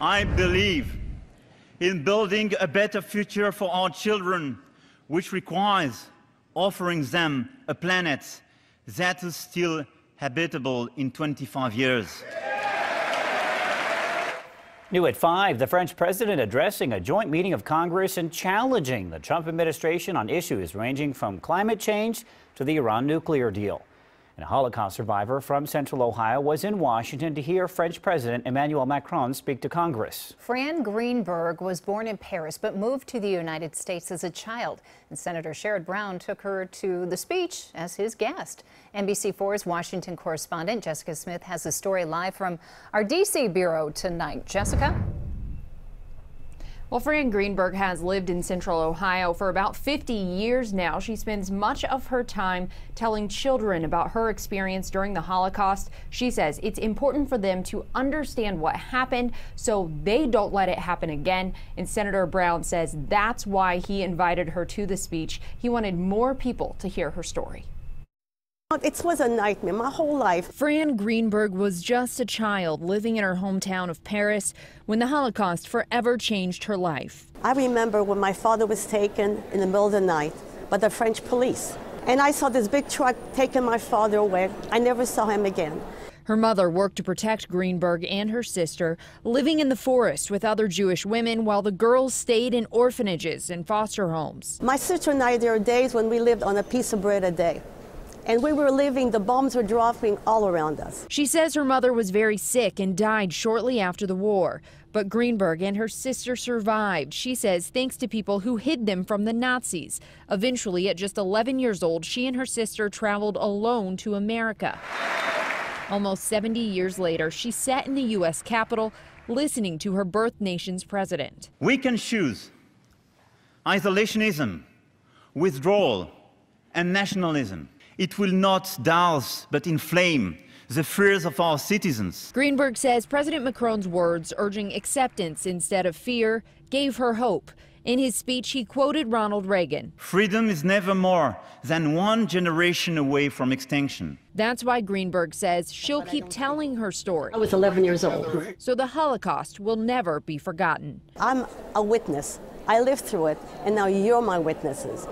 I believe in building a better future for our children, which requires offering them a planet that is still habitable in 25 years. New at 5, the French president addressing a joint meeting of Congress and challenging the Trump administration on issues ranging from climate change to the Iran nuclear deal. And a Holocaust survivor from Central Ohio was in Washington to hear French President Emmanuel Macron speak to Congress. Fran Greenberg was born in Paris but moved to the United States as a child. And Senator Sherrod Brown took her to the speech as his guest. NBC4's Washington correspondent Jessica Smith has the story live from our D.C. bureau tonight. Jessica? Well, Fran Greenberg has lived in Central Ohio for about 50 years now. She spends much of her time telling children about her experience during the Holocaust. She says it's important for them to understand what happened so they don't let it happen again. And Senator Brown says that's why he invited her to the speech. He wanted more people to hear her story. It was a nightmare my whole life. Fran Greenberg was just a child living in her hometown of Paris when the Holocaust forever changed her life. I remember when my father was taken in the middle of the night by the French police. And I saw this big truck taking my father away. I never saw him again. Her mother worked to protect Greenberg and her sister, living in the forest with other Jewish women while the girls stayed in orphanages and foster homes. My sister and I, there were days when we lived on a piece of bread a day. And we were living, the bombs were dropping all around us. She says her mother was very sick and died shortly after the war. But Greenberg and her sister survived, she says, thanks to people who hid them from the Nazis. Eventually, at just 11 years old, she and her sister traveled alone to America. Almost 70 years later, she sat in the U.S. Capitol listening to her birth nation's president. We can choose isolationism, withdrawal, and nationalism. It will not douse but inflame the fears of our citizens. Greenberg says President Macron's words urging acceptance instead of fear gave her hope. In his speech, he quoted Ronald Reagan. Freedom is never more than one generation away from extinction. That's why Greenberg says she'll keep telling her story. I was 11 years old. So the Holocaust will never be forgotten. I'm a witness. I lived through it, and now you're my witnesses.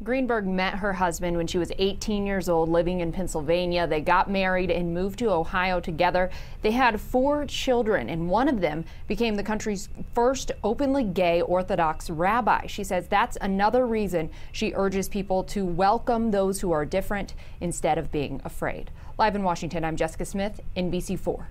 Greenberg met her husband when she was 18 years old, living in Pennsylvania. They got married and moved to Ohio together. They had 4 children, and one of them became the country's first openly gay Orthodox rabbi. She says that's another reason she urges people to welcome those who are different instead of being afraid. Live in Washington, I'm Jessica Smith, NBC4.